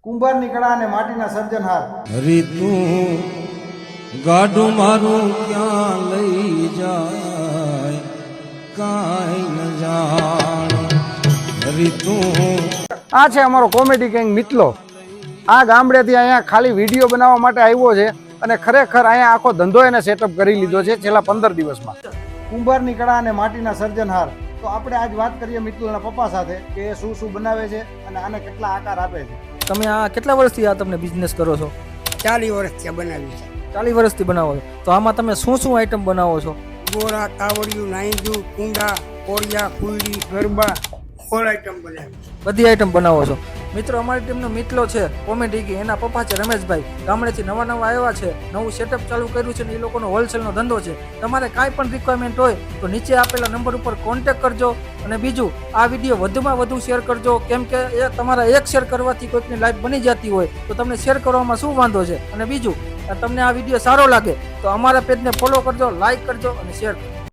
કુંભારની કળા અને માટીના સર્જનહાર હરી તું ગાડું મારું ક્યાં લઈ જાય કાંઈ ન જાણ હરી તું આ છે અમારો કોમેડી ગેંગ મિતલો. આ ગામડેથી અહીંયા ખાલી વિડીયો બનાવવા માટે આવ્યો છે અને ખરેખર અહીંયા આખો ધંધો એને સેટઅપ કરી લીધો છે છેલ્લા 15 દિવસમાં. કુંભારની કળા અને માટીના સર્જનહાર. તો આપણે આજ વાત કરીએ મિતલના પપ્પા સાથે કે એ શું શું બનાવે છે અને આને કેટલા આકાર આપે છે. તમે આ કેટલા વર્ષથી આ તમને બિઝનેસ કરો છો? 40 વર્ષથી બનાવી છે. 40 વર્ષથી બનાવો છો. તો આમાં તમે શું શું આઈટમ બનાવો છો? ગોરા, કાવડિયું, નાઈંદુ, કુંડા, કોળિયા, કુંડી, ગરબા, ઓલ આઈટમ બનાવી છે. બધી આઈટમ બનાવો છો. મિત્રો, અમારી ટીમનો મિતલો છે કોમેડી ગેંગ, એના પપ્પા છે રમેશભાઈ, ગામડેથી નવા આવ્યા છે, નવું સેટઅપ ચાલુ કર્યું છે ને એ લોકોનો હોલસેલનો ધંધો છે. તમારે કાંઈ પણ રિક્વાયરમેન્ટ હોય તો નીચે આપેલા નંબર ઉપર કોન્ટેક્ટ કરજો. અને બીજું, આ વિડીયો વધુમાં વધુ શેર કરજો, કેમ કે એ તમારા એક શેર કરવાથી કોઈકની લાઈફ બની જતી હોય તો તમને શેર કરવામાં શું વાંધો છે. અને બીજું, તમને આ વિડીયો સારો લાગે તો અમારા પેજને ફોલો કરજો, લાઈક કરજો અને શેર કરજો.